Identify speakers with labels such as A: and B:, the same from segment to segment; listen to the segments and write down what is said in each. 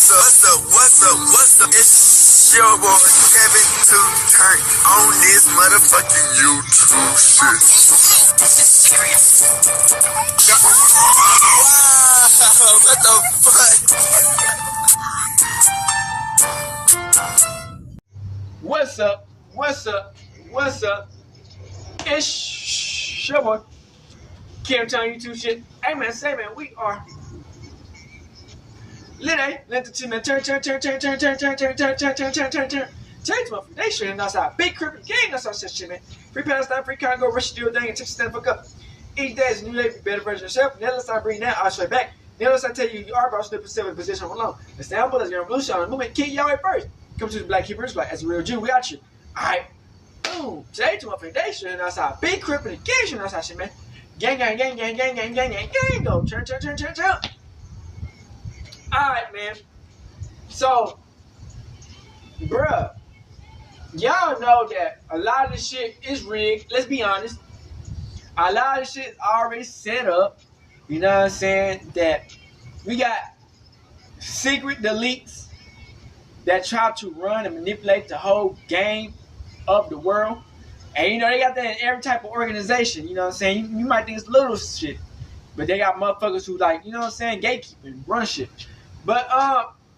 A: What's up? It's your boy Kevin to turn on this motherfucking YouTube shit. Wow, what the fuck?
B: What's up? It's your boy Kevin to turn YouTube shit. Hey man, we are let the team turn to my foundation and outside. Big crippin' gang, that's all shit, man. Free Palestine, free Congo, Russia, do a thing, and take stand fuck up. Each day is a new day, be better version of yourself. Now let's not bring that, I'll straight back. Now let's not tell you are about to put in position alone. Let's stand up, let's get a revolution on the movement, kick y'all right first. Come to the Black Keepers, like as a real Jew, we got you. Alright, boom, today to my foundation and outside. Big crippin' gang, that's all shit, man. Gang, go, turn. Alright, man. So, bruh, y'all know that a lot of this shit is rigged. Let's be honest. A lot of this shit is already set up. You know what I'm saying? That we got secret deletes that try to run and manipulate the whole game of the world. And you know, they got that in every type of organization. You know what I'm saying? You might think it's little shit. But they got motherfuckers who like, you know what I'm saying, gatekeep and run shit. But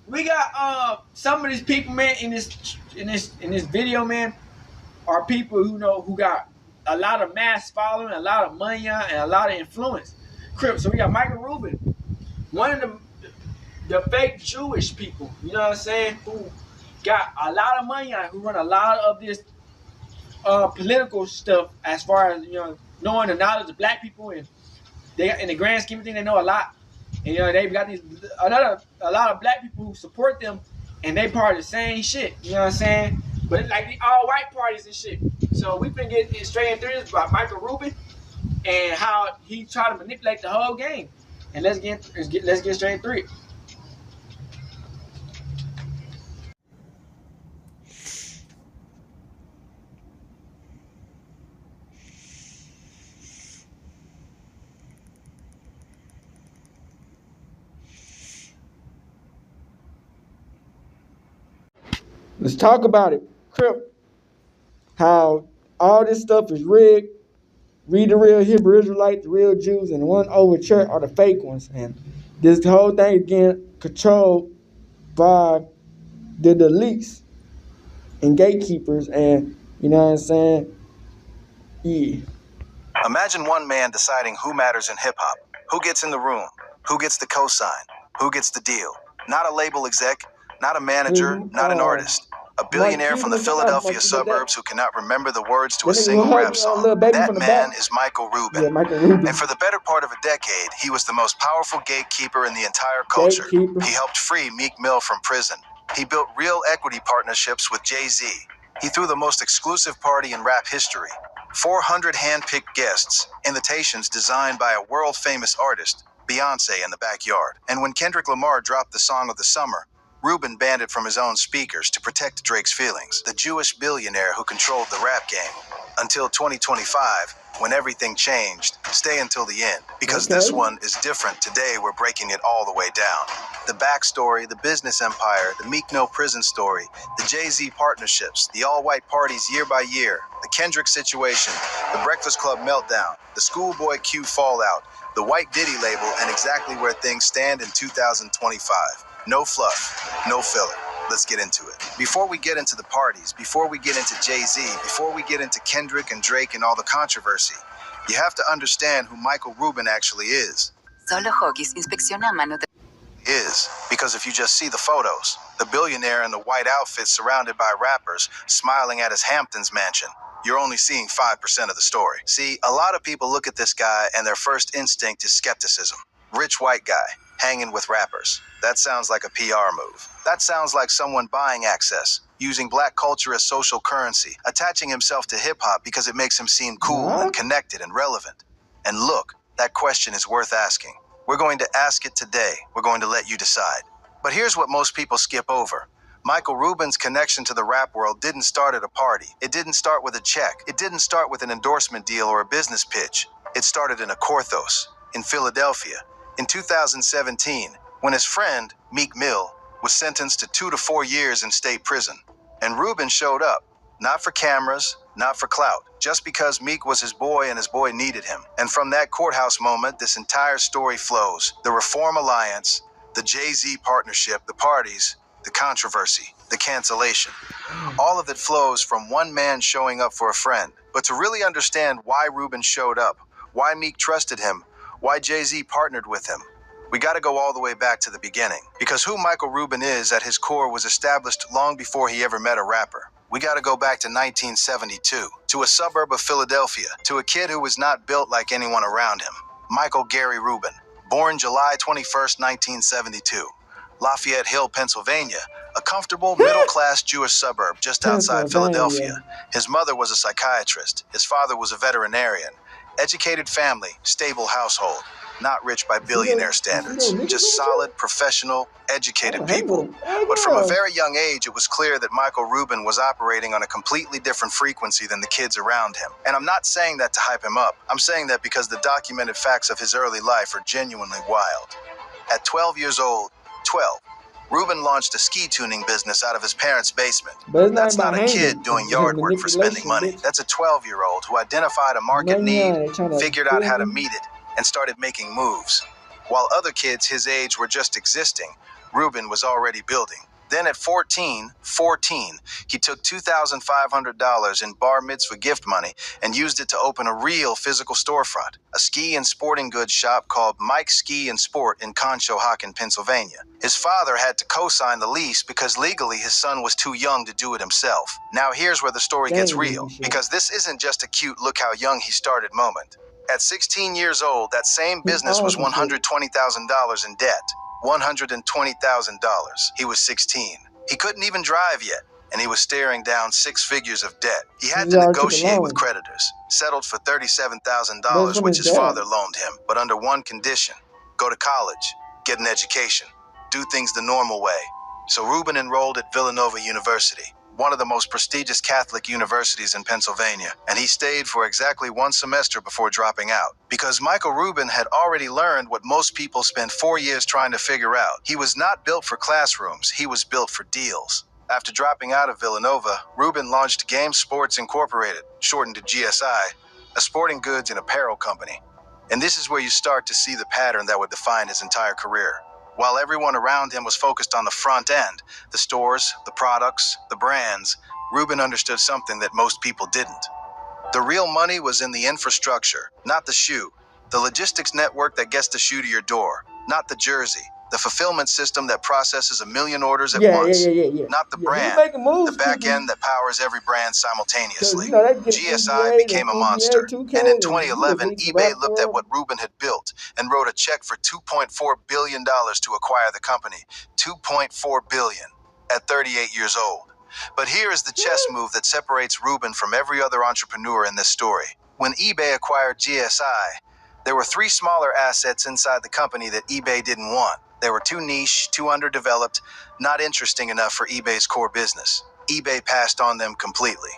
B: we got some of these people, man, in this video, man, are people who got a lot of mass following, a lot of money, and a lot of influence. So we got Michael Rubin, one of the fake Jewish people, you know what I'm saying, who got a lot of money, who run a lot of this political stuff as far as knowing the knowledge of black people, and they got, in the grand scheme of things, they know a lot. And they've got a lot of black people who support them, and they part of the same shit. You know what I'm saying? But like the all white parties and shit. So we've been getting straight into this about Michael Rubin and how he tried to manipulate the whole game. And let's get straight through it. Let's talk about it. Crip, how all this stuff is rigged. Read the real Hebrew Israelites, the real Jews, and the ones over church are the fake ones. And this whole thing again controlled by the deletes and gatekeepers, and you know what I'm saying? Yeah.
C: Imagine one man deciding who matters in hip-hop, who gets in the room, who gets the cosign, who gets the deal. Not a label exec, not a manager, not an artist. A billionaire from the Philadelphia suburbs who cannot remember the words to a single rap song. That man is Michael Rubin. And for the better part of a decade, he was the most powerful gatekeeper in the entire culture. He helped free Meek Mill from prison. He built real equity partnerships with Jay-Z. He threw the most exclusive party in rap history. 400 hand-picked guests, invitations designed by a world-famous artist, Beyonce, in the backyard. And when Kendrick Lamar dropped the song of the summer, Rubin banned it from his own speakers to protect Drake's feelings, the Jewish billionaire who controlled the rap game. Until 2025, when everything changed, stay until the end, because this one is different. Today, we're breaking it all the way down. The backstory, the business empire, the Meek Mill prison story, the Jay-Z partnerships, the all-white parties year by year, the Kendrick situation, the Breakfast Club meltdown, the Schoolboy Q fallout, the White Diddy label, and exactly where things stand in 2025. No fluff, no filler. Let's get into it. Before we get into the parties, before we get into Jay-Z, before we get into Kendrick and Drake and all the controversy, you have to understand who Michael Rubin actually is. Because if you just see the photos, the billionaire in the white outfit surrounded by rappers smiling at his Hamptons mansion, you're only seeing 5% of the story. See, a lot of people look at this guy and their first instinct is skepticism. Rich white guy, hanging with rappers. That sounds like a PR move. That sounds like someone buying access, using black culture as social currency, attaching himself to hip-hop because it makes him seem cool and connected and relevant. And look, that question is worth asking. We're going to ask it today. We're going to let you decide. But here's what most people skip over. Michael Rubin's connection to the rap world didn't start at a party. It didn't start with a check. It didn't start with an endorsement deal or a business pitch. It started in a Korthos, in Philadelphia, in 2017, when his friend, Meek Mill, was sentenced to 2 to 4 years in state prison. And Rubin showed up, not for cameras, not for clout, just because Meek was his boy and his boy needed him. And from that courthouse moment, this entire story flows. The Reform Alliance, the Jay-Z partnership, the parties, the controversy, the cancellation. All of it flows from one man showing up for a friend. But to really understand why Rubin showed up, why Meek trusted him, why Jay-Z partnered with him, we got to go all the way back to the beginning. Because who Michael Rubin is at his core was established long before he ever met a rapper. We got to go back to 1972, to a suburb of Philadelphia, to a kid who was not built like anyone around him. Michael Gary Rubin, born July 21st, 1972. Lafayette Hill, Pennsylvania, a comfortable middle-class Jewish suburb just outside Philadelphia. His mother was a psychiatrist. His father was a veterinarian. Educated family, stable household. Not rich by billionaire standards, just solid, professional, educated people. But from a very young age, it was clear that Michael Rubin was operating on a completely different frequency than the kids around him. And I'm not saying that to hype him up. I'm saying that because the documented facts of his early life are genuinely wild. At 12 years old, Rubin launched a ski tuning business out of his parents' basement. That's not a kid doing yard work for spending money. That's a 12-year-old who identified a market need, figured out how to meet it, and started making moves. While other kids his age were just existing, Rubin was already building. Then at 14, he took $2,500 in bar mitzvah gift money and used it to open a real physical storefront, a ski and sporting goods shop called Mike's Ski and Sport in Conshohocken, Pennsylvania. His father had to co-sign the lease because legally his son was too young to do it himself. Now here's where the story gets real, because this isn't just a cute look how young he started moment. At 16 years old, that same business was $120,000 in debt. $120,000. He was 16. He couldn't even drive yet, and he was staring down 6 figures of debt. He had to negotiate with creditors, settled for $37,000, which his father loaned him, but under one condition: go to college, get an education, do things the normal way. So Rubin enrolled at Villanova University, one of the most prestigious Catholic universities in Pennsylvania, and he stayed for exactly 1 semester before dropping out. Because Michael Rubin had already learned what most people spend 4 years trying to figure out. He was not built for classrooms, he was built for deals. After dropping out of Villanova, Rubin launched Game Sports Incorporated, shortened to GSI, a sporting goods and apparel company. And this is where you start to see the pattern that would define his entire career. While everyone around him was focused on the front end, the stores, the products, the brands, Rubin understood something that most people didn't. The real money was in the infrastructure, not the shoe. The logistics network that gets the shoe to your door, not the jersey. The fulfillment system that processes 1 million orders at once, not the brand. The back end that powers every brand simultaneously. GSI became a monster, and in 2011, eBay looked at what Rubin had built and wrote a check for $2.4 billion to acquire the company. $2.4 billion at 38 years old. But here is the chess move that separates Rubin from every other entrepreneur in this story. When eBay acquired GSI, there were 3 smaller assets inside the company that eBay didn't want. They were too niche, too underdeveloped, not interesting enough for eBay's core business. eBay passed on them completely.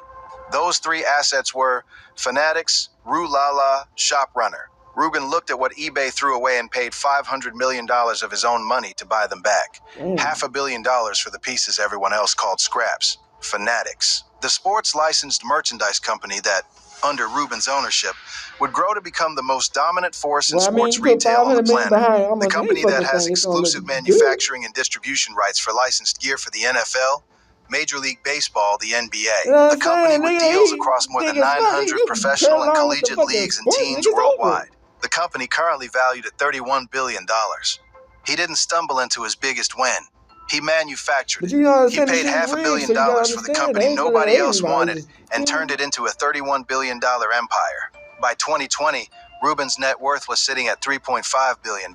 C: Those 3 assets were Fanatics, Rue La La, ShopRunner. Rubin looked at what eBay threw away and paid $500 million of his own money to buy them back. $500 million for the pieces everyone else called scraps. Fanatics, the sports licensed merchandise company that, under Rubin's ownership, would grow to become the most dominant force in sports retail on the planet. The company that has exclusive manufacturing and distribution rights for licensed gear for the NFL, Major League Baseball, the NBA. The company with deals across more than 900 professional and collegiate leagues and teams worldwide. The company currently valued at $31 billion. He didn't stumble into his biggest win. He manufactured it. He paid $500 million for the company nobody else wanted and turned it into a $31 billion empire. By 2020, Rubin's net worth was sitting at $3.5 billion.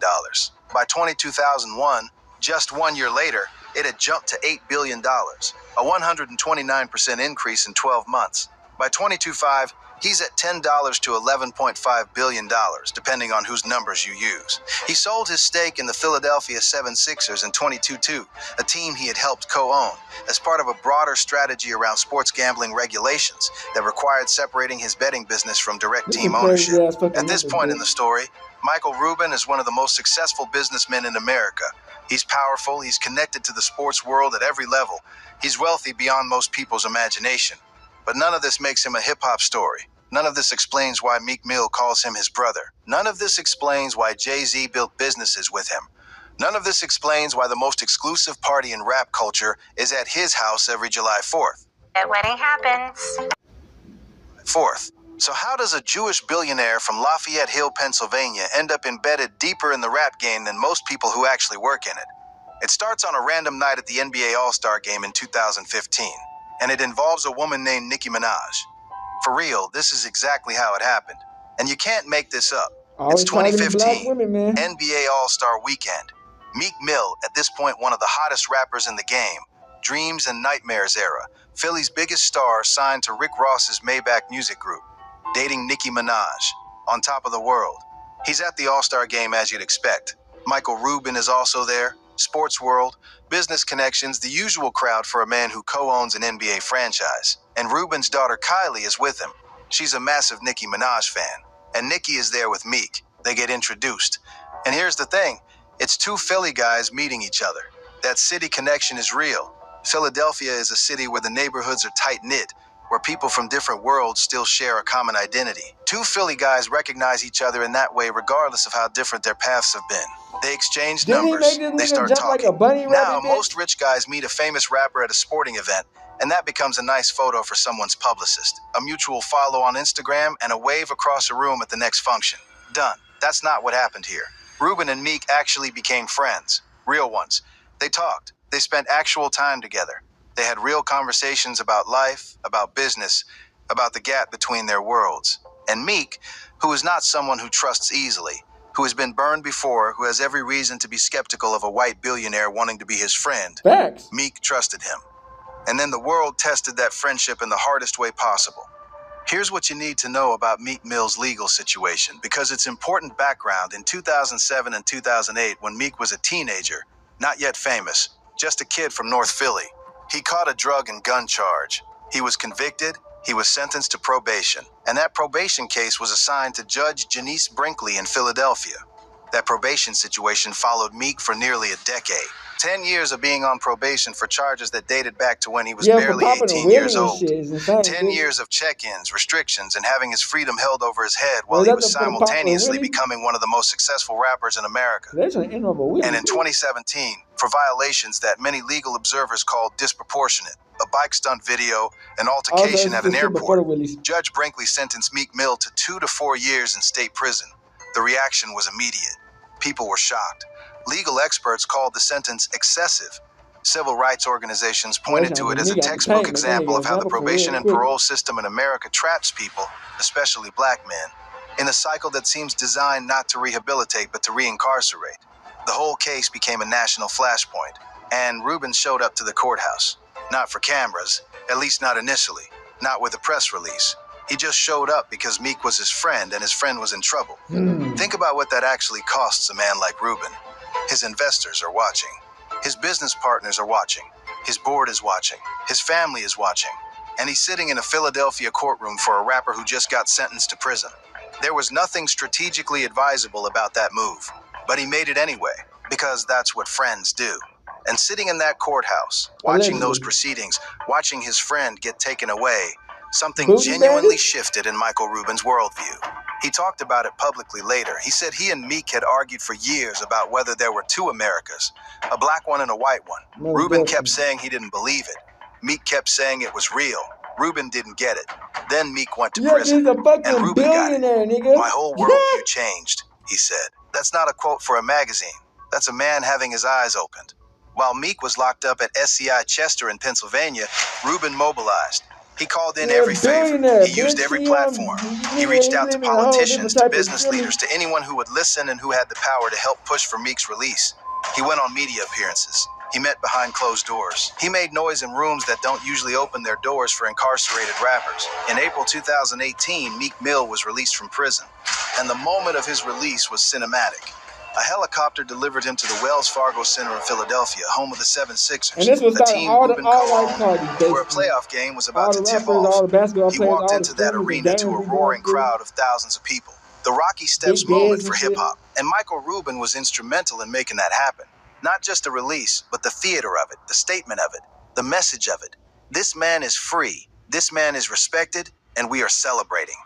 C: By 2001, just 1 year later, it had jumped to $8 billion, a 129% increase in 12 months. By 2025, he's at $10 to $11.5 billion, depending on whose numbers you use. He sold his stake in the Philadelphia 76ers in 2022, a team he had helped co-own, as part of a broader strategy around sports gambling regulations that required separating his betting business from direct team ownership. At this point in the story, Michael Rubin is one of the most successful businessmen in America, He's powerful, he's connected to the sports world at every level. He's wealthy beyond most people's imagination. But none of this makes him a hip-hop story. None of this explains why Meek Mill calls him his brother. None of this explains why Jay-Z built businesses with him. None of this explains why the most exclusive party in rap culture is at his house every July 4th.
D: The wedding happens.
C: Fourth, so how does a Jewish billionaire from Lafayette Hill, Pennsylvania end up embedded deeper in the rap game than most people who actually work in it? It starts on a random night at the NBA All-Star Game in 2015, and it involves a woman named Nicki Minaj. For real, this is exactly how it happened. And you can't make this up. It's 2015, NBA All-Star Weekend. Meek Mill, at this point one of the hottest rappers in the game, Dreams and Nightmares era, Philly's biggest star signed to Rick Ross's Maybach Music Group, dating Nicki Minaj, on top of the world. He's at the All-Star Game as you'd expect. Michael Rubin is also there, sports world, business connections, the usual crowd for a man who co-owns an NBA franchise. And Rubin's daughter Kylie is with him. She's a massive Nicki Minaj fan. And Nicki is there with Meek. They get introduced. And here's the thing, it's two Philly guys meeting each other. That city connection is real. Philadelphia is a city where the neighborhoods are tight-knit, where people from different worlds still share a common identity. Two Philly guys recognize each other in that way regardless of how different their paths have been. They exchange numbers, they start talking. Now, most rich guys meet a famous rapper at a sporting event, and that becomes a nice photo for someone's publicist, a mutual follow on Instagram, and a wave across a room at the next function. Done. That's not what happened here. Rubin and Meek actually became friends, real ones. They talked. They spent actual time together. They had real conversations about life, about business, about the gap between their worlds. And Meek, who is not someone who trusts easily, who has been burned before, who has every reason to be skeptical of a white billionaire wanting to be his friend,
B: Facts.
C: Meek trusted him. And then the world tested that friendship in the hardest way possible. Here's what you need to know about Meek Mill's legal situation, because it's important background. In 2007 and 2008, when Meek was a teenager, not yet famous, just a kid from North Philly, he caught a drug and gun charge. He was convicted, he was sentenced to probation, and that probation case was assigned to Judge Janice Brinkley in Philadelphia. That probation situation followed Meek for nearly a decade. 10 years of being on probation for charges that dated back to when he was barely 18 years old. 10 years of check-ins, restrictions, and having his freedom held over his head while he was simultaneously becoming one of the most successful rappers in America. And in 2017, for violations that many legal observers called disproportionate, a bike stunt video, an altercation at an airport, Judge Brinkley sentenced Meek Mill to 2 to 4 years in state prison. The reaction was immediate. People were shocked. Legal experts called the sentence excessive. Civil rights organizations pointed to it as a textbook example of how the probation and parole system in America traps people, especially black men, in a cycle that seems designed not to rehabilitate but to reincarcerate. The whole case became a national flashpoint, and Rubin showed up to the courthouse. Not for cameras, at least not initially, not with a press release. He just showed up because Meek was his friend and his friend was in trouble. Think about what that actually costs a man like Rubin. His investors are watching. His business partners are watching. His board is watching. His family is watching. And he's sitting in a Philadelphia courtroom for a rapper who just got sentenced to prison. There was nothing strategically advisable about that move, but he made it anyway, because that's what friends do. And sitting in that courthouse, watching those proceedings, watching his friend get taken away, something genuinely shifted in Michael Rubin's worldview. He talked about it publicly later. He said he and Meek had argued for years about whether there were two Americas, a black one and a white one. Rubin kept saying he didn't believe it. Meek kept saying it was real. Rubin didn't get it. Then Meek went to prison, and Rubin got it. My whole worldview changed, he said. That's not a quote for a magazine. That's a man having his eyes opened. While Meek was locked up at SCI Chester in Pennsylvania, Rubin mobilized. He called in every favor. He used every platform. He reached out to politicians, to business leaders, to anyone who would listen and who had the power to help push for Meek's release. He went on media appearances. He met behind closed doors. He made noise in rooms that don't usually open their doors for incarcerated rappers. In April 2018, Meek Mill was released from prison, and the moment of his release was cinematic. A helicopter delivered him to the Wells Fargo Center in Philadelphia, home of the 76ers,
B: and this was
C: a team Rubin co-owned,
B: parties,
C: where a playoff game was about to tip off. He walked into that arena to a roaring crowd of thousands of people. The Rocky Steps moment for hip-hop, and Michael Rubin was instrumental in making that happen. Not just the release, but the theater of it, the statement of it, the message of it. This man is free, this man is respected, and we are celebrating.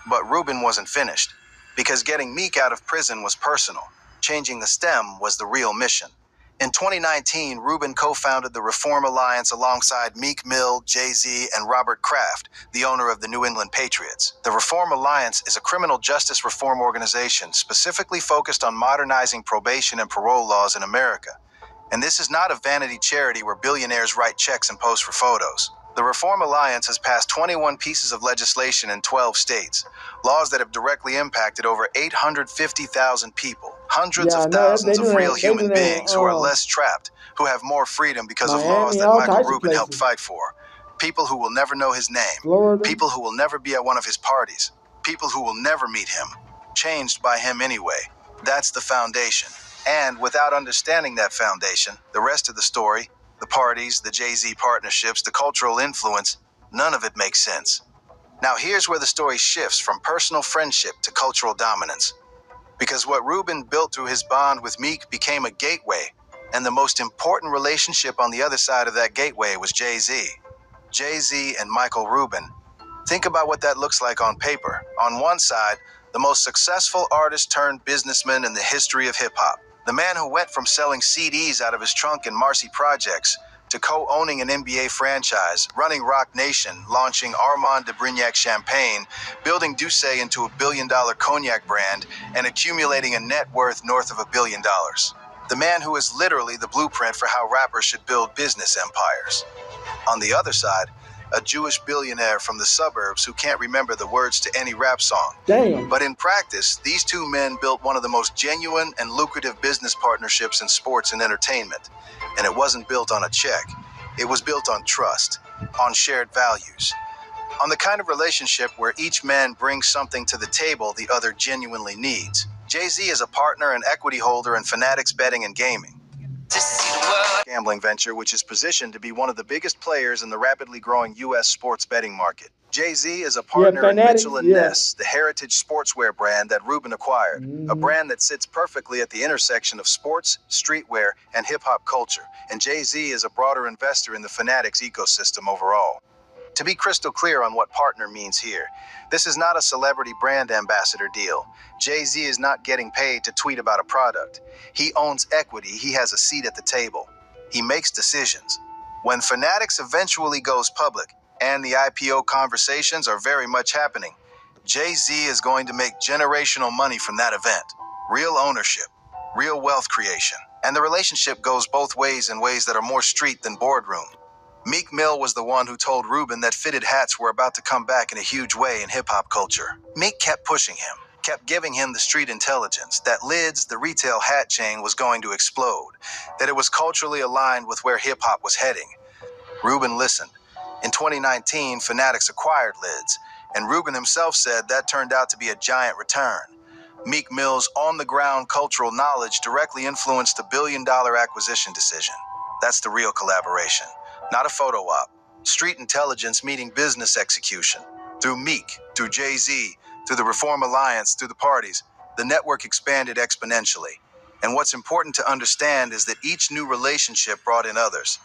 C: But Rubin wasn't finished, because getting Meek out of prison was personal. Changing the stem was the real mission. In 2019, Rubin co-founded the Reform Alliance alongside Meek Mill, Jay-Z, and Robert Kraft, the owner of the New England Patriots. The Reform Alliance is a criminal justice reform organization specifically focused on modernizing probation and parole laws in America. And this is not a vanity charity where billionaires write checks and pose for photos. The Reform Alliance has passed 21 pieces of legislation in 12 states, laws that have directly impacted over 850,000 people, hundreds of thousands of real human beings who are less trapped, who have more freedom because of laws that Michael Rubin helped fight for. People who will never know his name, people who will never be at one of his parties, people who will never meet him, changed by him anyway. That's the foundation. And without understanding that foundation, the rest of the story, the parties, the Jay-Z partnerships, the cultural influence, none of it makes sense. Now here's where the story shifts from personal friendship to cultural dominance. Because what Rubin built through his bond with Meek became a gateway, and the most important relationship on the other side of that gateway was Jay-Z. Jay-Z and Michael Rubin. Think about what that looks like on paper. On one side, the most successful artist turned businessman in the history of hip-hop. The man who went from selling CDs out of his trunk in Marcy Projects to co-owning an NBA franchise, running Roc Nation, launching Armand de Brignac Champagne, building Douce into a billion-dollar cognac brand, and accumulating a net worth north of $1 billion. The man who is literally the blueprint for how rappers should build business empires. On the other side, a Jewish billionaire from the suburbs who can't remember the words to any rap song.
B: Damn.
C: But in practice, these two men built one of the most genuine and lucrative business partnerships in sports and entertainment. And it wasn't built on a check. It was built on trust, on shared values, on the kind of relationship where each man brings something to the table the other genuinely needs. Jay-Z is a partner and equity holder in Fanatics Betting and Gaming, gambling venture which is positioned to be one of the biggest players in the rapidly growing U.S. sports betting market. Jay-Z is a partner in Mitchell & Ness, the heritage sportswear brand that Rubin acquired, a brand that sits perfectly at the intersection of sports, streetwear, and hip-hop culture. And Jay-Z is a broader investor in the Fanatics ecosystem overall. To be crystal clear on what partner means here, this is not a celebrity brand ambassador deal. Jay-Z is not getting paid to tweet about a product. He owns equity, he has a seat at the table. He makes decisions. When Fanatics eventually goes public, and the IPO conversations are very much happening, Jay-Z is going to make generational money from that event. Real ownership, real wealth creation. And the relationship goes both ways in ways that are more street than boardroom. Meek Mill was the one who told Rubin that fitted hats were about to come back in a huge way in hip-hop culture. Meek kept pushing him, kept giving him the street intelligence, that Lids, the retail hat chain, was going to explode, that it was culturally aligned with where hip-hop was heading. Rubin listened. In 2019, Fanatics acquired Lids, and Rubin himself said that turned out to be a giant return. Meek Mill's on-the-ground cultural knowledge directly influenced the billion-dollar acquisition decision. That's the real collaboration. Not a photo op. Street intelligence meeting business execution. Through Meek, through Jay-Z, through the Reform Alliance, through the parties, the network expanded exponentially. And what's important to understand is that each new relationship brought in others.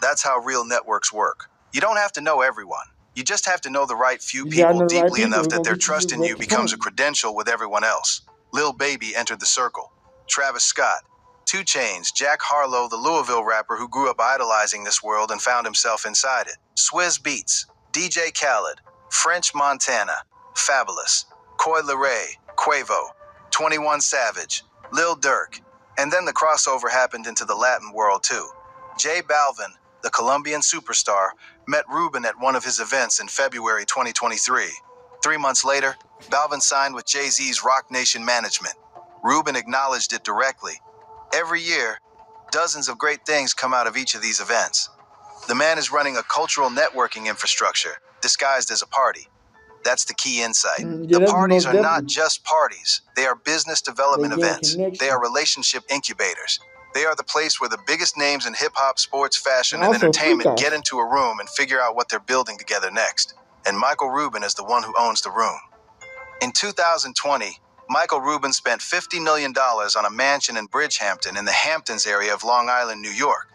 C: That's how real networks work. You don't have to know everyone. You just have to know the right few people deeply enough that their trust in you becomes a credential with everyone else. Lil Baby entered the circle. Travis Scott, 2 Chainz, Jack Harlow, the Louisville rapper who grew up idolizing this world and found himself inside it. Swizz Beatz, DJ Khaled, French Montana, Fabulous, Coi Leray, Quavo, 21 Savage, Lil Durk. And then the crossover happened into the Latin world too. J Balvin, the Colombian superstar, met Rubin at one of his events in February 2023. 3 months later, Balvin signed with Jay-Z's Roc Nation management. Rubin acknowledged it directly. Every year, dozens of great things come out of each of these events. The man is running a cultural networking infrastructure, disguised as a party. That's the key insight. The parties are not just parties. They are business development events. They are relationship incubators. They are the place where the biggest names in hip-hop, sports, fashion, and entertainment get into a room and figure out what they're building together next. And Michael Rubin is the one who owns the room. In 2020, Michael Rubin spent $50 million on a mansion in Bridgehampton in the Hamptons area of Long Island, New York.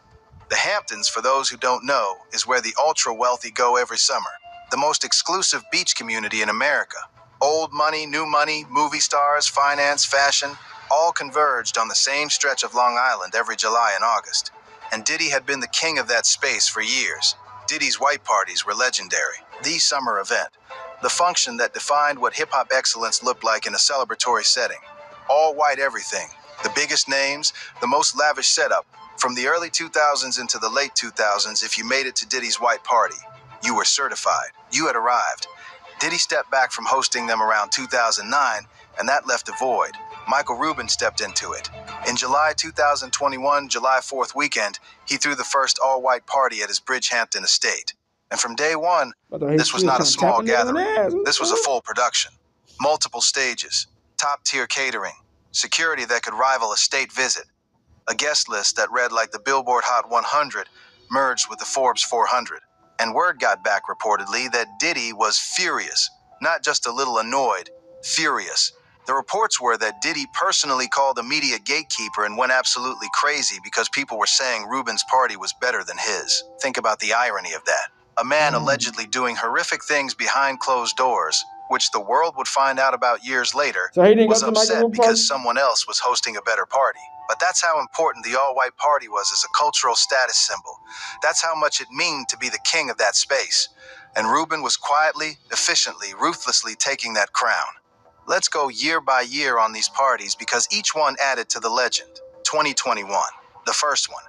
C: The Hamptons, for those who don't know, is where the ultra-wealthy go every summer. The most exclusive beach community in America. Old money, new money, movie stars, finance, fashion, all converged on the same stretch of Long Island every July and August. And Diddy had been the king of that space for years. Diddy's white parties were legendary. The summer event. The function that defined what hip-hop excellence looked like in a celebratory setting. All white everything. The biggest names, the most lavish setup. From the early 2000s into the late 2000s, if you made it to Diddy's white party, you were certified. You had arrived. Diddy stepped back from hosting them around 2009, and that left a void. Michael Rubin stepped into it. In July 2021, July 4th weekend, he threw the first all-white party at his Bridgehampton estate. And from day one, this was not a small gathering. This was a full production. Multiple stages, top-tier catering, security that could rival a state visit, a guest list that read like the Billboard Hot 100 merged with the Forbes 400. And word got back reportedly that Diddy was furious, not just a little annoyed, furious. The reports were that Diddy personally called a media gatekeeper and went absolutely crazy because people were saying Rubin's party was better than his. Think about the irony of that. A man allegedly doing horrific things behind closed doors, which the world would find out about years later, was upset because someone else was hosting a better party. But that's how important the all-white party was as a cultural status symbol. That's how much it meant to be the king of that space. And Rubin was quietly, efficiently, ruthlessly taking that crown. Let's go year by year on these parties because each one added to the legend. 2021, the first one.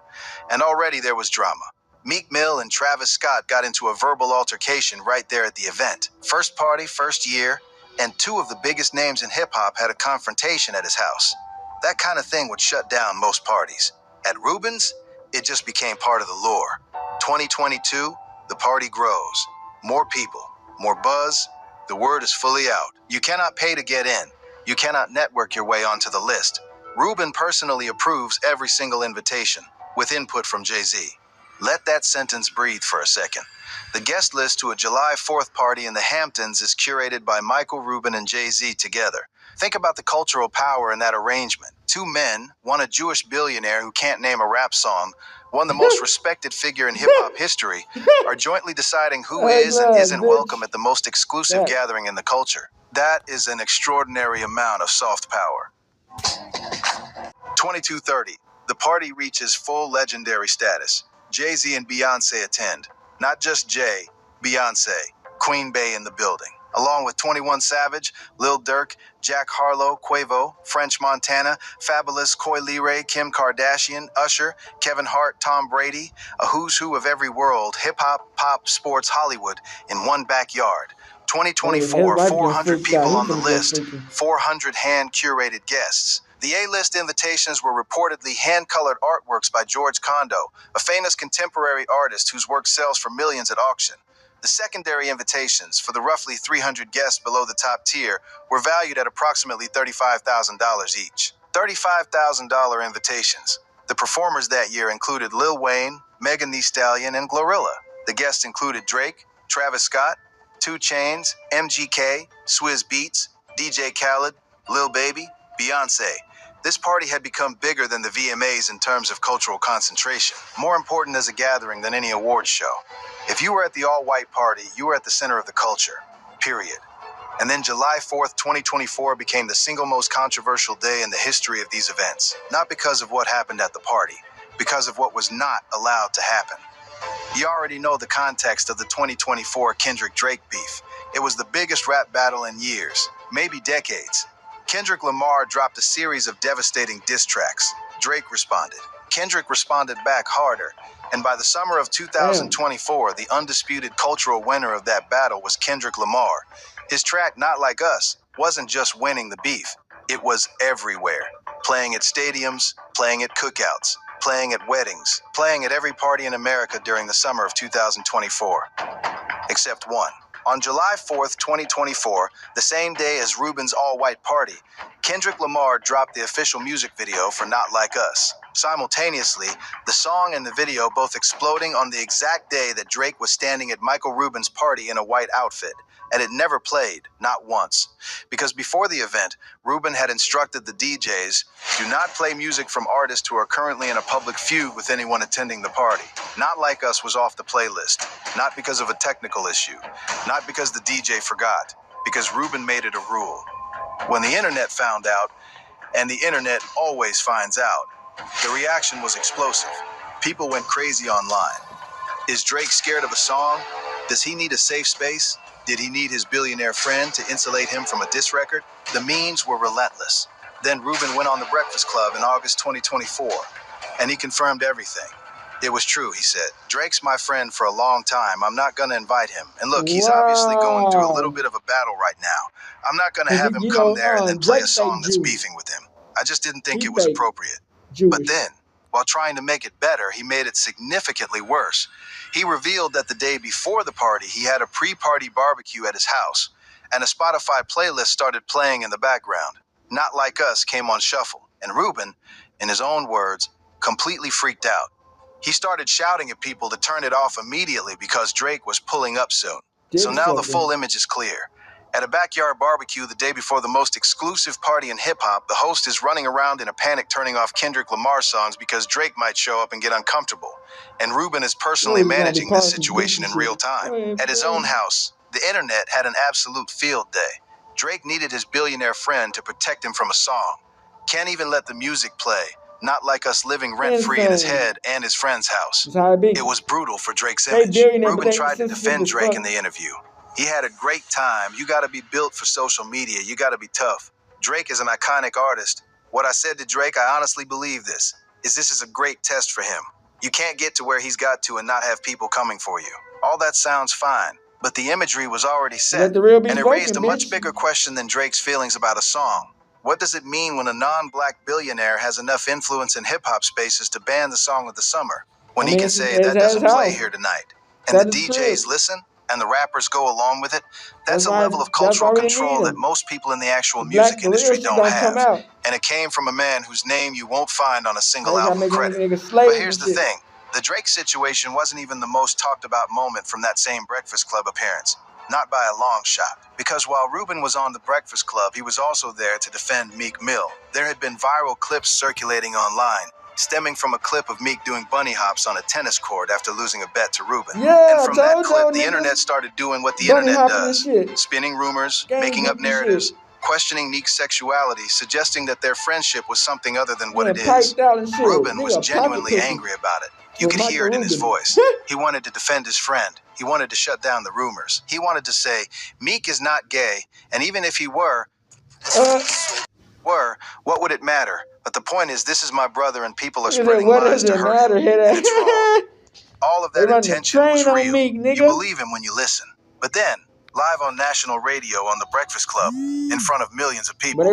C: And already there was drama. Meek Mill and Travis Scott got into a verbal altercation right there at the event. First party, first year, and two of the biggest names in hip-hop had a confrontation at his house. That kind of thing would shut down most parties. At Rubin's, it just became part of the lore. 2022, the party grows. More people, more buzz. The word is fully out. You cannot pay to get in. You cannot network your way onto the list. Rubin personally approves every single invitation, with input from Jay-Z. Let that sentence breathe for a second. The guest list to a July 4th party in the Hamptons is curated by Michael Rubin and Jay-Z together. Think about the cultural power in that arrangement. Two men, one a Jewish billionaire who can't name a rap song, one the most respected figure in hip-hop history, are jointly deciding who is and isn't welcome at the most exclusive gathering in the culture. That is an extraordinary amount of soft power. 2230. The party reaches full legendary status. Jay-Z and Beyonce attend. Not just Jay, Beyonce, Queen Bey in the building. Along with 21 Savage, Lil Durk, Jack Harlow, Quavo, French Montana, Fabulous, Coi Leray, Kim Kardashian, Usher, Kevin Hart, Tom Brady, a who's who of every world, hip-hop, pop, sports, Hollywood, in one backyard. 2024, 400 people on the list, 400 hand-curated guests. The A-list invitations were reportedly hand-colored artworks by George Condo, a famous contemporary artist whose work sells for millions at auction. The secondary invitations, for the roughly 300 guests below the top tier, were valued at approximately $35,000 each. $35,000 invitations. The performers that year included Lil Wayne, Megan Thee Stallion, and Glorilla. The guests included Drake, Travis Scott, 2 Chainz, MGK, Swizz Beatz, DJ Khaled, Lil Baby, Beyonce. This party had become bigger than the VMAs in terms of cultural concentration, more important as a gathering than any awards show. If you were at the all-white party, you were at the center of the culture, period. And then July 4th, 2024 became the single most controversial day in the history of these events. Not because of what happened at the party, because of what was not allowed to happen. You already know the context of the 2024 Kendrick-Drake beef. It was the biggest rap battle in years, maybe decades. Kendrick Lamar dropped a series of devastating diss tracks. Drake responded. Kendrick responded back harder. And by the summer of 2024, the undisputed cultural winner of that battle was Kendrick Lamar. His track, Not Like Us, wasn't just winning the beef. It was everywhere. Playing at stadiums, playing at cookouts, playing at weddings, playing at every party in America during the summer of 2024. Except one. On July 4th, 2024, the same day as Rubin's all-white party, Kendrick Lamar dropped the official music video for Not Like Us. Simultaneously, the song and the video both exploding on the exact day that Drake was standing at Michael Rubin's party in a white outfit, and it never played, not once. Because before the event, Rubin had instructed the DJs, do not play music from artists who are currently in a public feud with anyone attending the party. Not Like Us was off the playlist, not because of a technical issue, not because the DJ forgot, because Rubin made it a rule. When the internet found out, and the internet always finds out, the reaction was explosive. People went crazy online. Is Drake scared of a song? Does he need a safe space? Did he need his billionaire friend to insulate him from a diss record? The memes were relentless. Then Rubin went on The Breakfast Club in August 2024, and he confirmed everything. It was true, he said. Drake's my friend for a long time. I'm not going to invite him. And look, he's obviously going through a little bit of a battle right now. I'm not going to have him come there and then play a song that's beefing with him. I just didn't think it was appropriate. But then, while trying to make it better, he made it significantly worse. He revealed that the day before the party, he had a pre-party barbecue at his house, and a Spotify playlist started playing in the background. Not Like Us came on shuffle, and Rubin, in his own words, completely freaked out. He started shouting at people to turn it off immediately because Drake was pulling up soon. So now the full image is clear. At a backyard barbecue the day before the most exclusive party in hip-hop, the host is running around in a panic turning off Kendrick Lamar songs because Drake might show up and get uncomfortable. And Rubin is personally managing this situation in real time. At his own house, the internet had an absolute field day. Drake needed his billionaire friend to protect him from a song. Can't even let the music play. Not Like Us living rent-free in his head and his friend's house. It was brutal for Drake's image. Rubin tried to defend Drake in the interview. He had a great time. You gotta be built for social media. You gotta be tough. Drake is an iconic artist. What I said to Drake, I honestly believe this is a great test for him. You can't get to where he's got to and not have people coming for you. All that sounds fine, but the imagery was already set, and it raised a much bigger question than Drake's feelings about a song. What does it mean when a non-black billionaire has enough influence in hip-hop spaces to ban the song of the summer, when he can say that doesn't play here tonight, and the DJs listen, and the rappers go along with it? That's a level of cultural control that most people in the actual music industry don't have, and it came from a man whose name you won't find on a single album credit. But here's the thing, the Drake situation wasn't even the most talked about moment from that same Breakfast Club appearance. Not by a long shot. Because while Rubin was on The Breakfast Club, he was also there to defend Meek Mill. There had been viral clips circulating online, stemming from a clip of Meek doing bunny hops on a tennis court after losing a bet to Rubin. And from that clip, the internet started doing what the internet does. Spinning rumors, making up narratives, questioning Meek's sexuality, suggesting that their friendship was something other than what it is. Rubin was genuinely angry about it. You could hear it in his voice. He wanted to defend his friend. He wanted to shut down the rumors. He wanted to say, Meek is not gay, and even if he were, what would it matter? But the point is, this is my brother, and people are spreading lies to hurt him, and it's wrong. All of that intention was real. You believe him when you listen. But then, live on national radio on The Breakfast Club, in front of millions of people,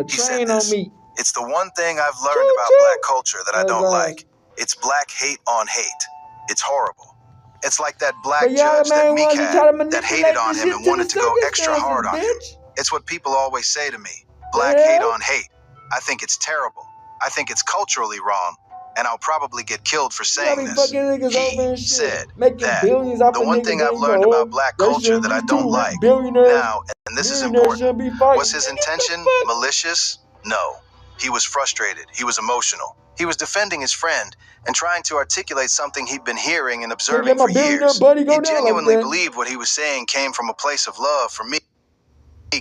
C: he said this, it's the one thing I've learned about black culture that I don't like. It's black hate on hate. It's horrible. It's like that black judge that Meek had that hated on him and wanted to go extra hard on him. It's what people always say to me. Black hate on hate. I think it's terrible. I think it's culturally wrong. And I'll probably get killed for saying this. He said that the one thing I've learned about black culture that I don't like now, and this is important, was his intention malicious? No. He was frustrated. He was emotional. He was defending his friend and trying to articulate something he'd been hearing and observing for years. He genuinely believed what he was saying came from a place of love for Meek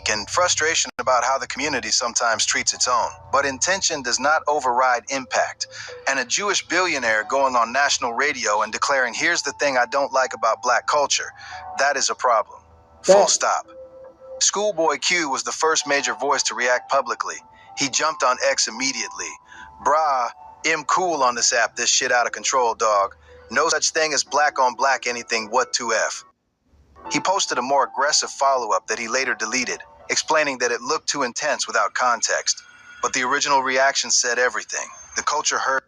C: and frustration about how the community sometimes treats its own. But intention does not override impact. And a Jewish billionaire going on national radio and declaring, here's the thing I don't like about black culture, that is a problem. Full stop. Schoolboy Q was the first major voice to react publicly. He jumped on X immediately. Brah, I'm cool on this app, this shit out of control, dog. No such thing as black on black anything, what 2F. He posted a more aggressive follow-up that he later deleted, explaining that it looked too intense without context. But the original reaction said everything. The culture heard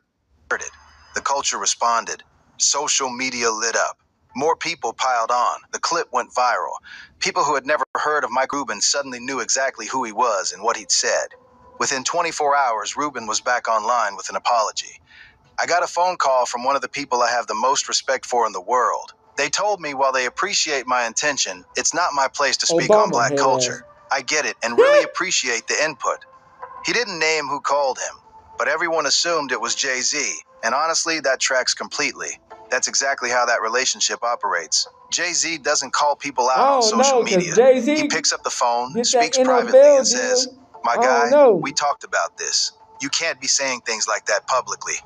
C: it. The culture responded. Social media lit up. More people piled on. The clip went viral. People who had never heard of Mike Rubin suddenly knew exactly who he was and what he'd said. Within 24 hours, Rubin was back online with an apology. I got a phone call from one of the people I have the most respect for in the world. They told me while they appreciate my intention, it's not my place to speak on black culture. I get it and really appreciate the input. He didn't name who called him, but everyone assumed it was Jay-Z, and honestly, that tracks completely. That's exactly how that relationship operates. Jay-Z doesn't call people out on social media. He picks up the phone, speaks privately, and says, "My guy, we talked about this. You can't be saying things like that publicly."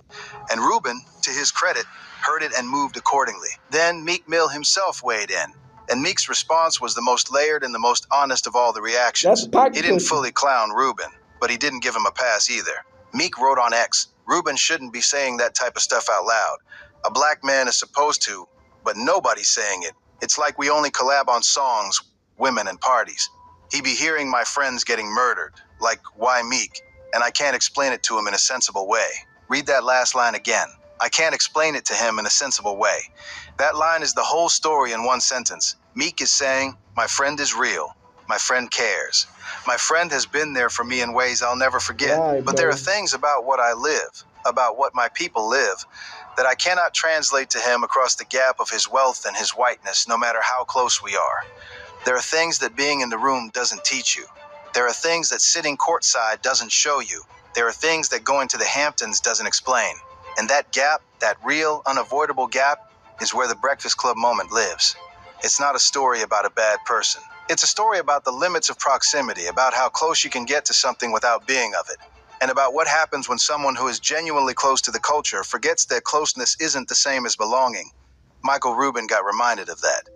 C: And Rubin, to his credit, heard it and moved accordingly. Then Meek Mill himself weighed in, and Meek's response was the most layered and the most honest of all the reactions. He didn't fully clown Rubin, but he didn't give him a pass either. Meek wrote on X, "Rubin shouldn't be saying that type of stuff out loud. A black man is supposed to, but nobody's saying it. It's like we only collab on songs, women, and parties. He be hearing my friends getting murdered, like, why Meek? And I can't explain it to him in a sensible way." Read that last line again. I can't explain it to him in a sensible way. That line is the whole story in one sentence. Meek is saying, my friend is real. My friend cares. My friend has been there for me in ways I'll never forget. But there are things about what I live, about what my people live, that I cannot translate to him across the gap of his wealth and his whiteness, no matter how close we are. There are things that being in the room doesn't teach you. There are things that sitting courtside doesn't show you. There are things that going to the Hamptons doesn't explain. And that gap, that real, unavoidable gap, is where the Breakfast Club moment lives. It's not a story about a bad person. It's a story about the limits of proximity, about how close you can get to something without being of it, and about what happens when someone who is genuinely close to the culture forgets that closeness isn't the same as belonging. Michael Rubin got reminded of that.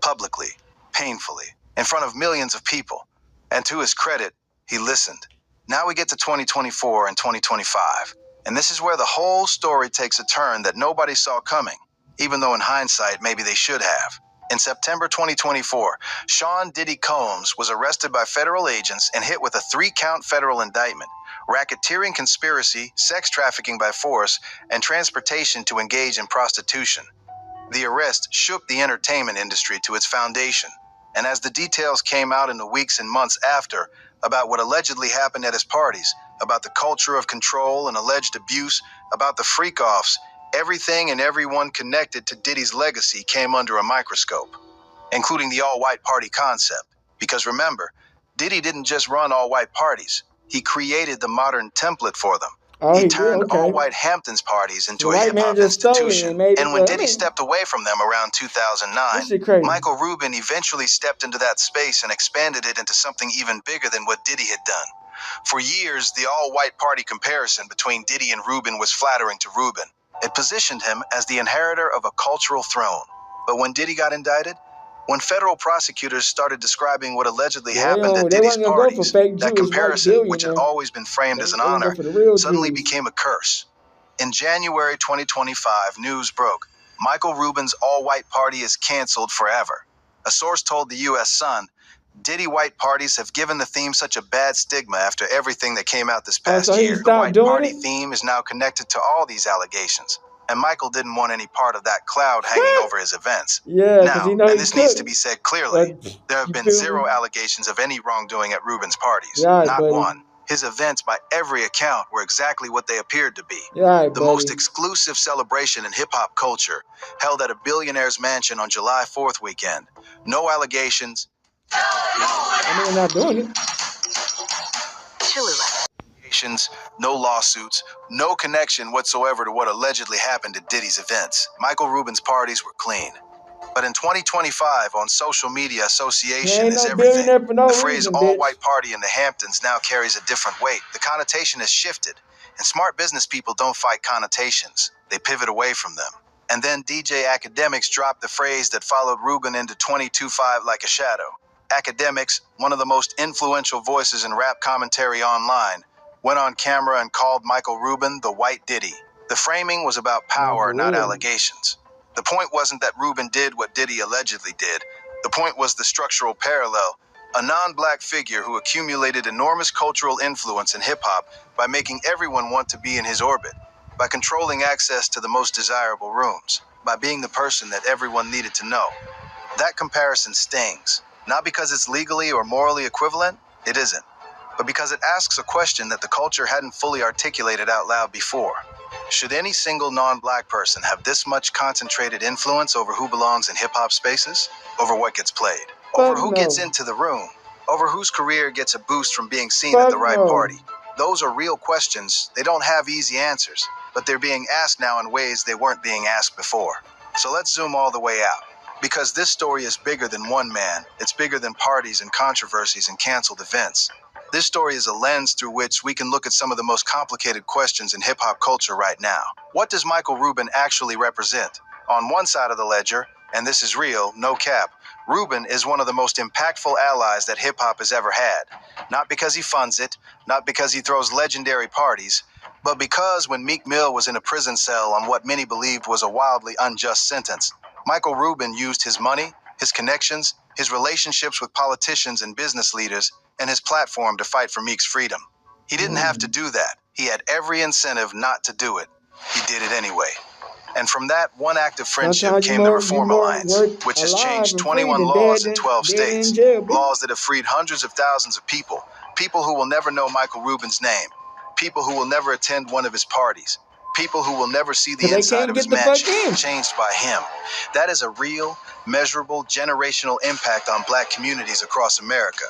C: Publicly, painfully, in front of millions of people. And to his credit, he listened. Now we get to 2024 and 2025. And this is where the whole story takes a turn that nobody saw coming, even though in hindsight, maybe they should have. In September 2024, Sean Diddy Combs was arrested by federal agents and hit with a 3-count federal indictment: racketeering conspiracy, sex trafficking by force, and transportation to engage in prostitution. The arrest shook the entertainment industry to its foundation. And as the details came out in the weeks and months after about what allegedly happened at his parties, about the culture of control and alleged abuse, about the freak-offs, everything and everyone connected to Diddy's legacy came under a microscope, including the all-white party concept. Because remember, Diddy didn't just run all-white parties. He created the modern template for them. He turned all-white Hamptons parties into a hip-hop institution. And when Diddy stepped away from them around 2009, Michael Rubin eventually stepped into that space and expanded it into something even bigger than what Diddy had done. For years, the all-white party comparison between Diddy and Rubin was flattering to Rubin. It positioned him as the inheritor of a cultural throne. But when Diddy got indicted, when federal prosecutors started describing what allegedly happened at Diddy's parties, that comparison, which had always been framed as an honor, suddenly became a curse. In January 2025, news broke. Michael Rubin's all-white party is canceled forever. A source told the U.S. Sun, Diddy white parties have given the theme such a bad stigma after everything that came out this past year. The white party theme is now connected to all these allegations. And Michael didn't want any part of that cloud hanging over his events. Now, and this needs to be said clearly, there have been zero allegations of any wrongdoing at Rubin's parties. Not one. His events, by every account, were exactly what they appeared to be. The most exclusive celebration in hip-hop culture, held at a billionaire's mansion on July 4th weekend. No allegations.
B: I mean, not doing it.
C: No lawsuits, no connection whatsoever to what allegedly happened at Diddy's events. Michael Rubin's parties were clean. But in 2025, on social media, association is everything. The phrase all-white party in the Hamptons now carries a different weight. The connotation has shifted. And smart business people don't fight connotations. They pivot away from them. And then DJ Academics dropped the phrase that followed Rubin into 2025 like a shadow. Academics, one of the most influential voices in rap commentary online, went on camera and called Michael Rubin the White Diddy. The framing was about power, not allegations. The point wasn't that Rubin did what Diddy allegedly did. The point was the structural parallel. A non-black figure who accumulated enormous cultural influence in hip-hop by making everyone want to be in his orbit, by controlling access to the most desirable rooms. by being the person that everyone needed to know. That comparison stings, not because it's legally or morally equivalent, it isn't, but because it asks a question that the culture hadn't fully articulated out loud before. Should any single non-black person have this much concentrated influence over who belongs in hip-hop spaces? Over what gets played? Over who gets into the room? Over whose career gets a boost from being seen at the right party? Those are real questions. They don't have easy answers, but they're being asked now in ways they weren't being asked before. So let's zoom all the way out. Because this story is bigger than one man, it's bigger than parties and controversies and canceled events. This story is a lens through which we can look at some of the most complicated questions in hip-hop culture right now. What does Michael Rubin actually represent? On one side of the ledger, and this is real, no cap, Rubin is one of the most impactful allies that hip-hop has ever had. Not because he funds it, not because he throws legendary parties, but because when Meek Mill was in a prison cell on what many believed was a wildly unjust sentence, Michael Rubin used his money, his connections, his relationships with politicians and business leaders, and his platform to fight for Meek's freedom. He didn't have to do that. He had every incentive not to do it. He did it anyway. And from that one act of friendship came the Reform Alliance, which has changed 21 laws in 12 states, laws that have freed hundreds of thousands of people, people who will never know Michael Rubin's name, people who will never attend one of his parties, people who will never see the inside of his mansion, changed by him. That is a real, measurable, generational impact on black communities across America.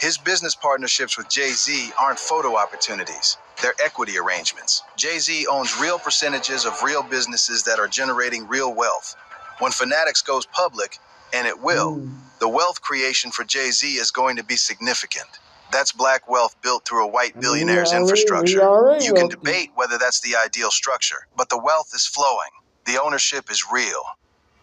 C: His business partnerships with Jay-Z aren't photo opportunities. They're equity arrangements. Jay-Z owns real percentages of real businesses that are generating real wealth. When Fanatics goes public, and it will, the wealth creation for Jay-Z is going to be significant. That's black wealth built through a white billionaire's infrastructure. You can debate whether that's the ideal structure, but the wealth is flowing. The ownership is real.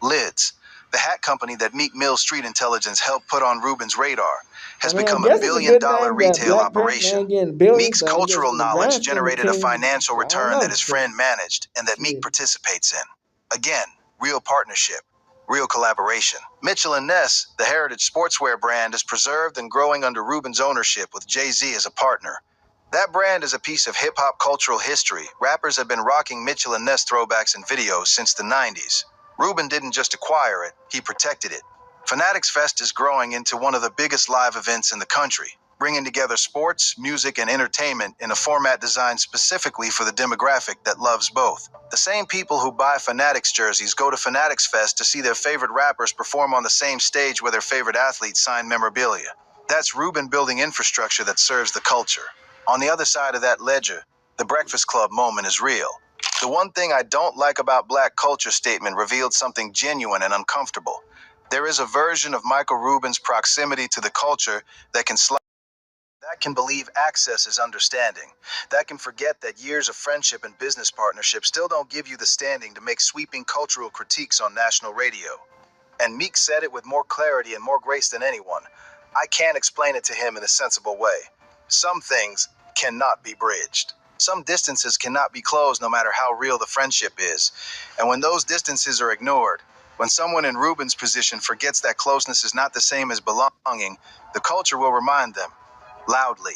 C: Lids, the hat company that Meek Mill Street Intelligence helped put on Rubin's radar, has become a billion-dollar retail operation. Meek's cultural knowledge generated a financial return that his friend managed and that Meek participates in. Again, real partnership, real collaboration. Mitchell & Ness, the heritage sportswear brand, is preserved and growing under Rubin's ownership with Jay-Z as a partner. That brand is a piece of hip-hop cultural history. Rappers have been rocking Mitchell & Ness throwbacks and videos since the 90s. Rubin didn't just acquire it, he protected it. Fanatics Fest is growing into one of the biggest live events in the country, bringing together sports, music, and entertainment in a format designed specifically for the demographic that loves both. The same people who buy Fanatics jerseys go to Fanatics Fest to see their favorite rappers perform on the same stage where their favorite athletes sign memorabilia. That's Rubin building infrastructure that serves the culture. On the other side of that ledger, the Breakfast Club moment is real. The one thing I don't like about Black Culture statement revealed something genuine and uncomfortable. There is a version of Michael Rubin's proximity to the culture that can believe access is understanding, that can forget that years of friendship and business partnership still don't give you the standing to make sweeping cultural critiques on national radio. And Meek said it with more clarity and more grace than anyone. I can't explain it to him in a sensible way. Some things cannot be bridged. Some distances cannot be closed no matter how real the friendship is. And when those distances are ignored, when someone in Rubin's position forgets that closeness is not the same as belonging, the culture will remind them, loudly.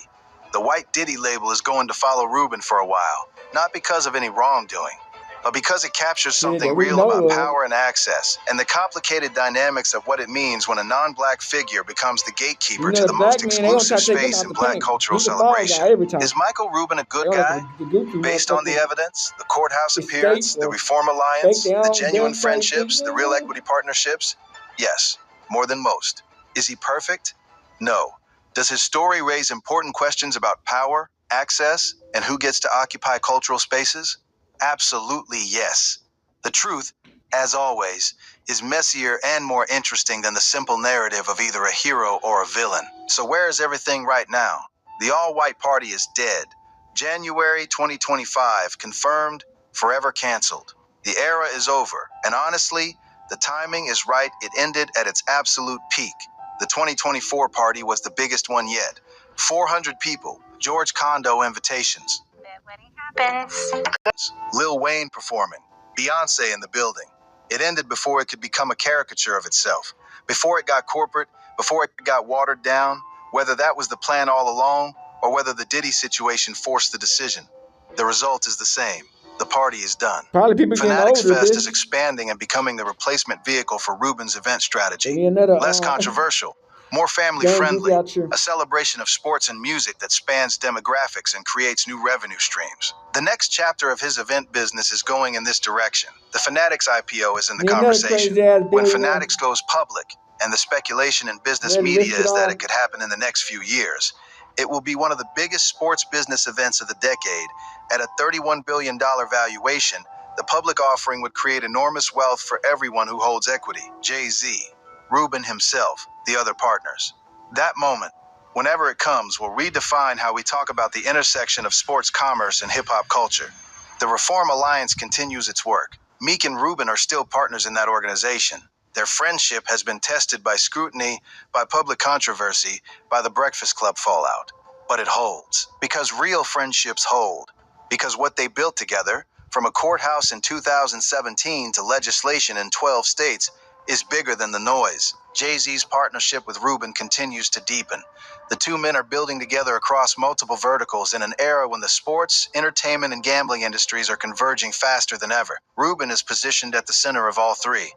C: The White Diddy label is going to follow Rubin for a while, not because of any wrongdoing, but because it captures something real about power and access, and the complicated dynamics of what it means when a non-black figure becomes the gatekeeper to the most exclusive space in black cultural celebration. Is Michael Rubin a good guy? Based on the evidence, the courthouse appearance, the Reform Alliance, the genuine friendships, the real equity partnerships? Yes, more than most. Is he perfect? No. Does his story raise important questions about power, access, and who gets to occupy cultural spaces? Absolutely yes. The truth, as always, is messier and more interesting than the simple narrative of either a hero or a villain. So where is everything right now? The all-white party is dead. January 2025, confirmed, forever canceled. The era is over, and honestly, the timing is right. It ended at its absolute peak. The 2024 party was the biggest one yet. 400 people, George Condo invitations. Lil Wayne performing, Beyonce in the building. It ended before it could become a caricature of itself. Before it got corporate, before it got watered down, whether that was the plan all along, or whether the Diddy situation forced the decision. The result is the same. the party is done.
E: Probably people getting
C: Fanatics
E: older,
C: Fest
E: bitch.
C: is expanding and becoming the replacement vehicle for Rubin's event strategy.
E: Maybe another
C: Less controversial, more family
E: gang
C: friendly,
E: out here.
C: a celebration of sports and music that spans demographics and creates new revenue streams. The next chapter of his event business is going in this direction. The Fanatics IPO is in the
E: Another
C: conversation.
E: crazy ass
C: When
E: billionaire.
C: Fanatics goes public, and the speculation in business
E: Ready to
C: media
E: risk it
C: is that
E: all.
C: it could happen in the next few years, it will be one of the biggest sports business events of the decade. At a $31 billion valuation, the public offering would create enormous wealth for everyone who holds equity. Jay-Z, Rubin himself, the other partners. That moment, whenever it comes, will redefine how we talk about the intersection of sports commerce and hip-hop culture. The Reform Alliance continues its work. Meek and Rubin are still partners in that organization. Their friendship has been tested by scrutiny, by public controversy, by the Breakfast Club fallout. But it holds. Because real friendships hold. Because what they built together, from a courthouse in 2017 to legislation in 12 states, is bigger than the noise. Jay-Z's partnership with Rubin continues to deepen. The two men are building together across multiple verticals in an era when the sports, entertainment, and gambling industries are converging faster than ever. Rubin is positioned at the center of all three,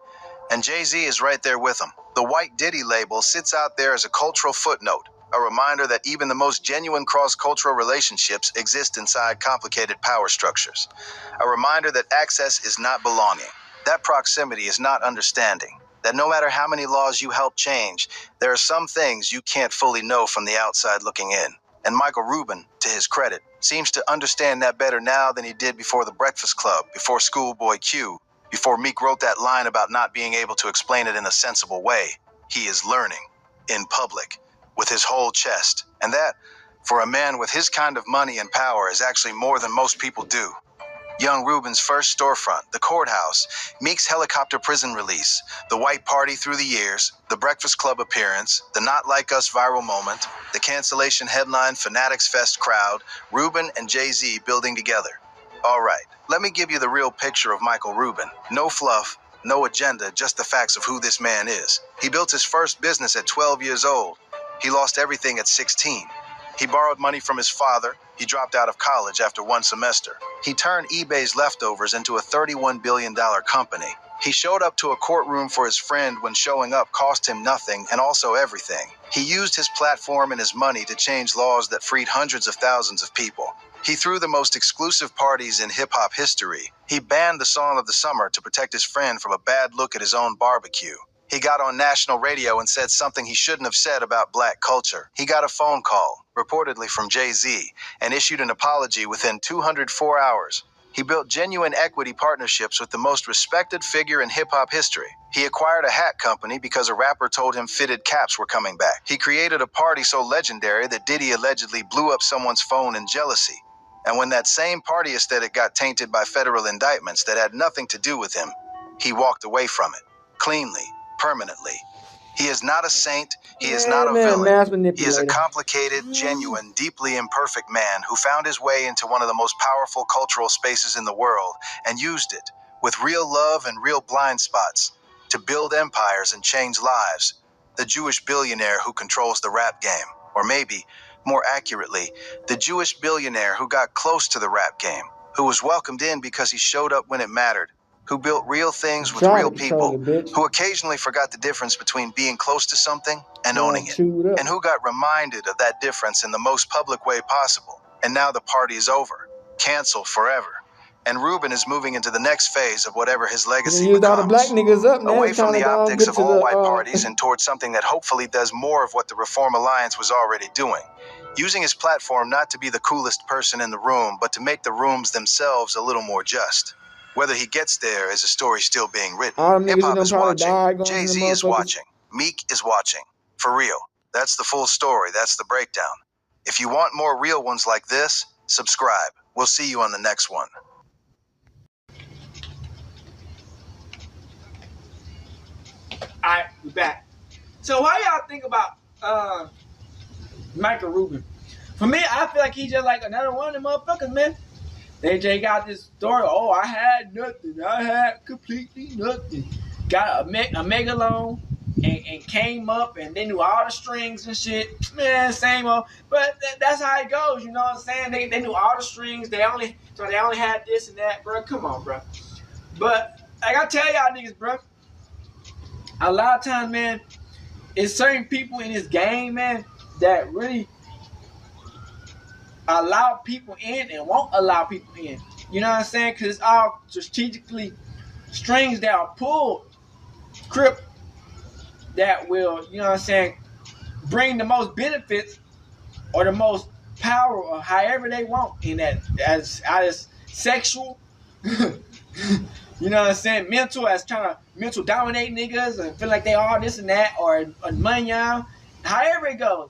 C: and Jay-Z is right there with him. The White Diddy label sits out there as a cultural footnote, a reminder that even the most genuine cross-cultural relationships exist inside complicated power structures. A reminder that access is not belonging, that proximity is not understanding, that no matter how many laws you help change, there are some things you can't fully know from the outside looking in. And Michael Rubin, to his credit, seems to understand that better now than he did before the Breakfast Club, before Schoolboy Q, before Meek wrote that line about not being able to explain it in a sensible way. He is learning, in public, with his whole chest. And that, for a man with his kind of money and power, is actually more than most people do. Young Rubin's first storefront, the courthouse, Meek's helicopter prison release, the white party through the years, the Breakfast Club appearance, the Not Like Us viral moment, the cancellation headline Fanatics Fest crowd, Rubin and Jay-Z building together. All right, let me give you the real picture of Michael Rubin. No fluff, no agenda, just the facts of who this man is. He built his first business at 12 years old. He lost everything at 16. He borrowed money from his father. He dropped out of college after one semester. He turned eBay's leftovers into a $31 billion company. He showed up to a courtroom for his friend when showing up cost him nothing and also everything. He used his platform and his money to change laws that freed hundreds of thousands of people. He threw the most exclusive parties in hip-hop history. He banned the song of the summer to protect his friend from a bad look at his own barbecue. He got on national radio and said something he shouldn't have said about black culture. He got a phone call, reportedly from Jay-Z, and issued an apology within 204 hours. He built genuine equity partnerships with the most respected figure in hip-hop history. He acquired a hat company because a rapper told him fitted caps were coming back. He created a party so legendary that Diddy allegedly blew up someone's phone in jealousy. And when that same party aesthetic got tainted by federal indictments that had nothing to do with him, he walked away from it, cleanly, permanently. He is not a saint, he is not a villain. He is a complicated, genuine, deeply imperfect man who found his way into one of the most powerful cultural spaces in the world and used it, with real love and real blind spots, to build empires and change lives. The Jewish billionaire who controls the rap game, or maybe, more accurately, the Jewish billionaire who got close to the rap game, who was welcomed in because he showed up when it mattered, who built real things with real people, who occasionally forgot the difference between being close to something and owning it, and who got reminded of that difference in the most public way possible. And now the party is over, canceled forever. And Rubin is moving into the next phase of whatever his legacy becomes, away from the optics of all white parties and towards something that hopefully does more of what the Reform Alliance was already doing, using his platform not to be the coolest person in the room, but to make the rooms themselves a little more just. Whether he gets there is a story still being written. Hip-hop is watching, Jay-Z is watching, Meek is watching. For real, that's the full story, that's the breakdown. If you want more real ones like this, subscribe. We'll see you on the next one.
B: Alright, we're back. So what y'all think about Michael Rubin? For me, I feel like he's just like another one of them motherfuckers, man. They just got this story, oh, I had nothing. I had completely nothing. Got a mega loan. and came up and they knew all the strings and shit. Man, same old. But that's how it goes. You know what I'm saying? They knew all the strings. They only had this and that, bro. Come on, bro. But like I tell y'all niggas, bro, a lot of times, man, it's certain people in this game, man, that really allow people in and won't allow people in. You know what I'm saying? Because it's all strategically strings that are pulled, crip, that will, you know what I'm saying, bring the most benefits or the most power or however they want in that, as sexual, you know what I'm saying, mental, as trying to mental dominate niggas and feel like they all this and that, or money y'all. However it goes,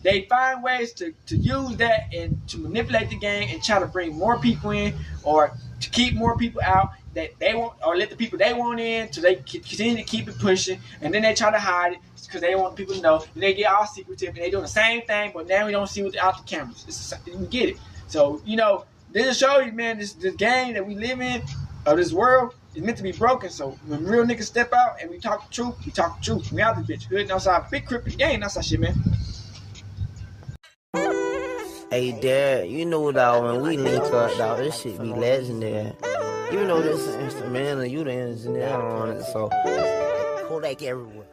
B: they find ways to use that and to manipulate the game and try to bring more people in or to keep more people out that they want, or let the people they want in so they continue to keep it pushing, and then they try to hide it because they want people to know. And they get all secretive and they doing the same thing, but now we don't see without the cameras. We get it. So, you know, this will show you, man, this game that we live in, or this world, is meant to be broken. So when real niggas step out and we talk the truth, we talk the truth. We out this bitch. Good, outside, big crip in the game, that's that shit, man.
E: Hey, Dad, you know, dog, when we link up, dog, this shit be legendary. You know this instrumental, you the engineer on it, so Kodak everywhere.